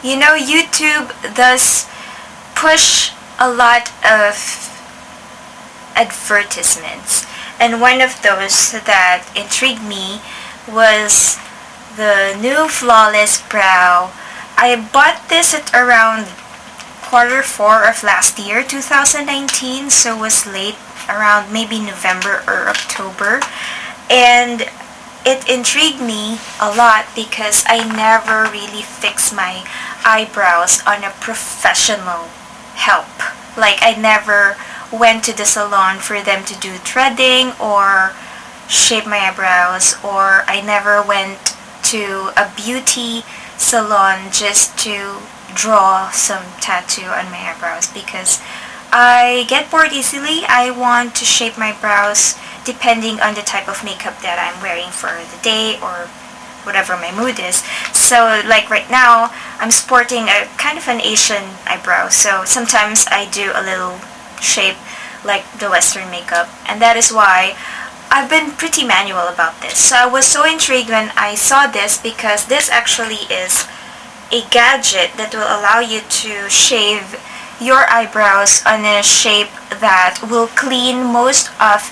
You know, YouTube does push a lot of advertisements, and one of those that intrigued me was the new flawless brow. I bought this at around quarter four of last year, 2019, so it was late, around maybe November or October. And it intrigued me a lot because I never really fix my eyebrows on a professional help. Like, I never went to the salon for them to do threading or shape my eyebrows, or I never went to a beauty salon just to draw some tattoo on my eyebrows because I get bored easily. I want to shape my brows depending on the type of makeup that I'm wearing for the day or whatever my mood is. So like right now, I'm sporting a kind of an Asian eyebrow, so sometimes I do a little shape like the Western makeup, and that is why I've been pretty manual about this. So I was so intrigued when I saw this because this actually is a gadget that will allow you to shave your eyebrows on a shape that will clean most of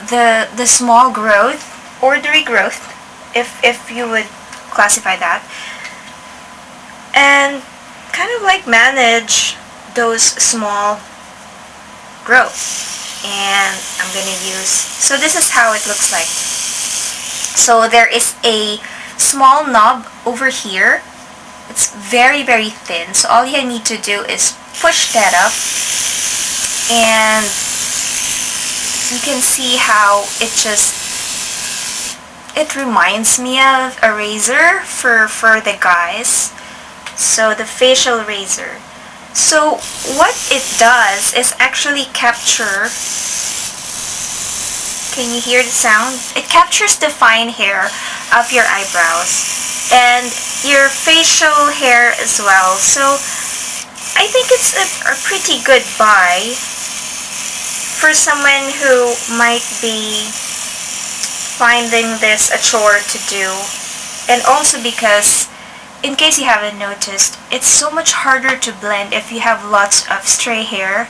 the small growth or the regrowth, if you would classify that, and kind of like manage those small growth. And I'm gonna use, so this is how it looks like. So there is a small knob over here. It's very thin, so all you need to do is push that up, and you can see how it reminds me of a razor for the guys. So the facial razor. So what it does is actually capture, can you hear the sound? It captures the fine hair of your eyebrows and your facial hair as well. So I think it's a pretty good buy for someone who might be finding this a chore to do, and also because, in case you haven't noticed, it's so much harder to blend if you have lots of stray hair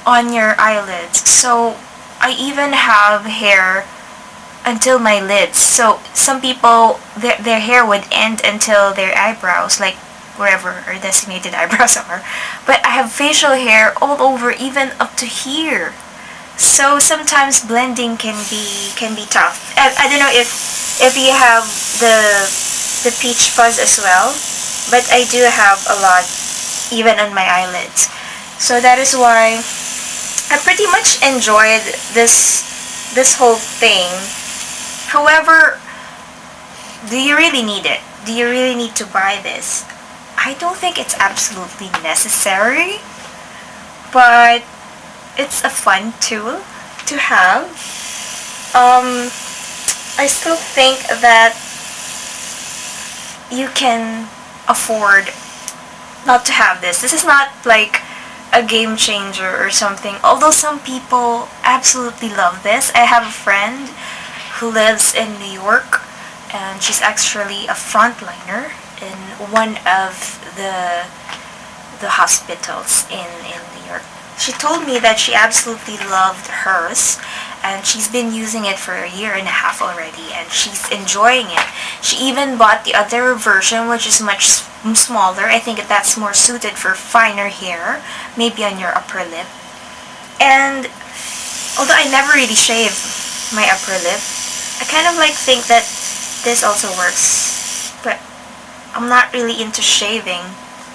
on your eyelids. So I even have hair until my lids. So some people, their hair would end until their eyebrows, like wherever our designated eyebrows are. But I have facial hair all over, even up to here. So sometimes blending can be tough. I don't know if you have the peach fuzz as well, but I do have a lot even on my eyelids. So that is why I pretty much enjoyed this whole thing. However, do you really need it? Do you really need to buy this? I don't think it's absolutely necessary, but it's a fun tool to have. I still think that you can afford not to have this. This is not like a game changer or something, although some people absolutely love this. I have a friend who lives in New York, and she's actually a frontliner in one of the hospitals in New York. She told me that she absolutely loved hers, and she's been using it for a year and a half already, and she's enjoying it. She even bought the other version, which is much smaller. I think that's more suited for finer hair, maybe on your upper lip. And although I never really shave my upper lip, I kind of like think that this also works, but I'm not really into shaving.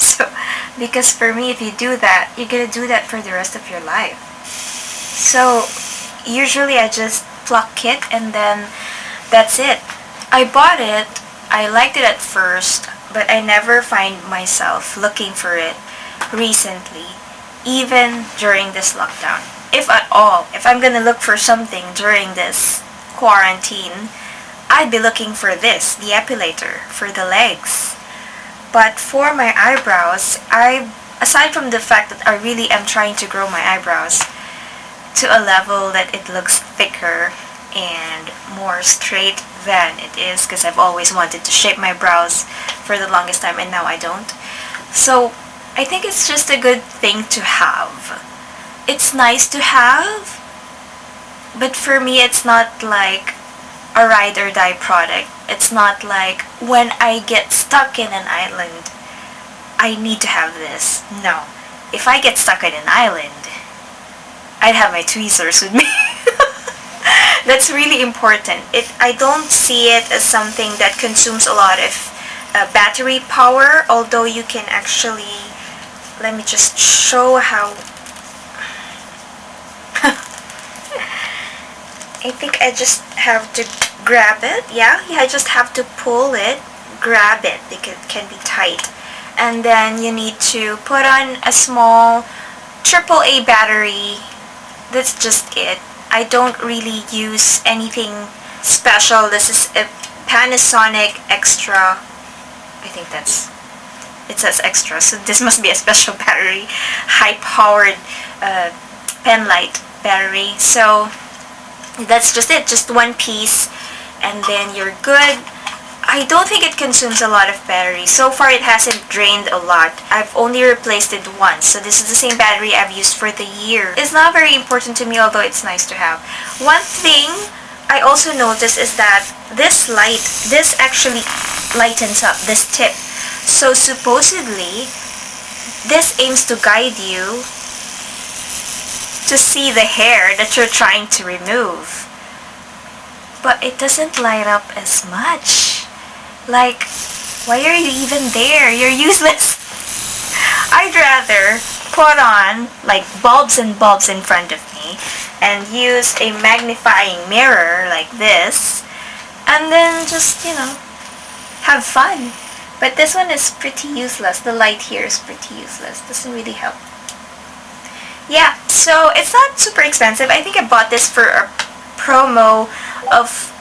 So, because for me, if you do that, you're gonna do that for the rest of your life. So, usually I just pluck it and then that's it. I bought it, I liked it at first, but I never find myself looking for it recently, even during this lockdown. If at all, if I'm gonna look for something during this quarantine, I'd be looking for this, the epilator, for the legs. But for my eyebrows, aside from the fact that I really am trying to grow my eyebrows to a level that it looks thicker and more straight than it is, because I've always wanted to shape my brows for the longest time and now I don't. So I think it's just a good thing to have. It's nice to have, but for me it's not like a ride or die product. It's not like when I get stuck in an island, I need to have this. No. If I get stuck in an island, I'd have my tweezers with me. That's really important. I don't see it as something that consumes a lot of battery power, although you can actually, let me just show how. I think I just have to grab it. Yeah, I just have to pull it, grab it, because it can be tight. And then you need to put on a small AAA battery. That's just it. I don't really use anything special. This is a Panasonic Extra. I think it says extra, so this must be a special battery. High-powered pen light battery. So that's just it. Just one piece, and then you're good. I don't think it consumes a lot of battery. So far it hasn't drained a lot. I've only replaced it once. So this is the same battery I've used for the year. It's not very important to me, although it's nice to have. One thing I also noticed is that this actually lightens up, this tip. So supposedly, this aims to guide you to see the hair that you're trying to remove. But it doesn't light up as much. Like, why are you even there? You're useless. I'd rather put on like bulbs and bulbs in front of me and use a magnifying mirror like this and then just, have fun. But this one is pretty useless. The light here is pretty useless. Doesn't really help. Yeah, so it's not super expensive. I think I bought this for a promo of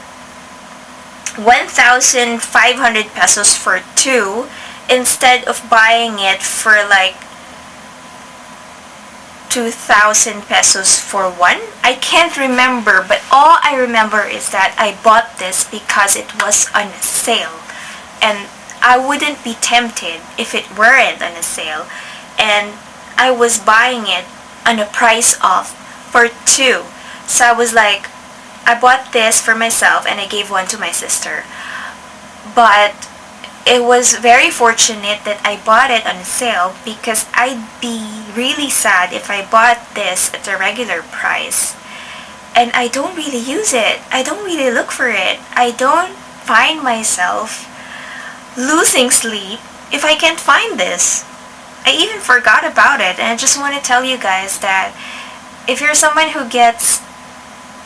1,500 pesos for 2 instead of buying it for like 2,000 pesos for 1. I can't remember, but all I remember is that I bought this because it was on sale, and I wouldn't be tempted if it weren't on a sale, and I was buying it on a price off for 2. So I was like, I bought this for myself and I gave one to my sister. But it was very fortunate that I bought it on a sale, because I'd be really sad if I bought this at a regular price and I don't really use it. I don't really look for it. I don't find myself losing sleep if I can't find this. I even forgot about it, and I just want to tell you guys that if you're someone who gets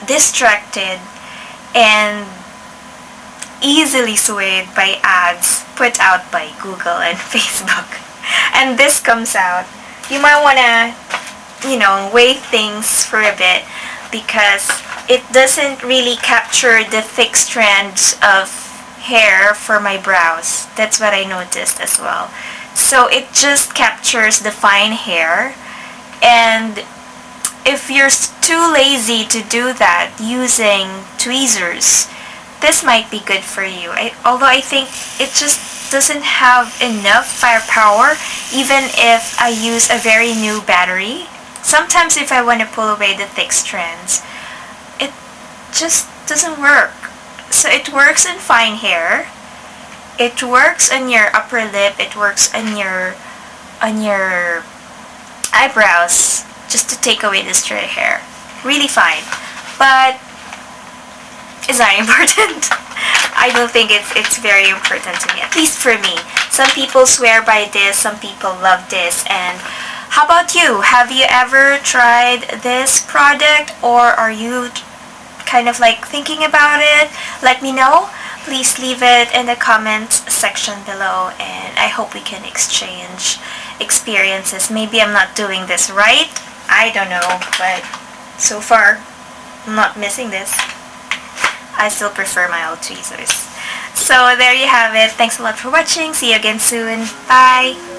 distracted and easily swayed by ads put out by Google and Facebook, and this comes out, you might want to, weigh things for a bit, because it doesn't really capture the thick strands of hair for my brows. That's what I noticed as well. So it just captures the fine hair, and if you're too lazy to do that using tweezers, this might be good for you. Although I think it just doesn't have enough firepower, even if I use a very new battery. Sometimes if I want to pull away the thick strands, it just doesn't work. So it works in fine hair, it works on your upper lip, it works on your eyebrows, just to take away the stray hair. Really fine. But it's not important. I don't think it's very important to me, at least for me. Some people swear by this, some people love this. And how about you? Have you ever tried this product, or are you kind of like thinking about it? Let me know. Please leave it in the comments section below, and I hope we can exchange experiences. Maybe I'm not doing this right, I don't know, but so far I'm not missing this. I still prefer my old tweezers. So there you have it. Thanks a lot for watching. See you again soon. Bye!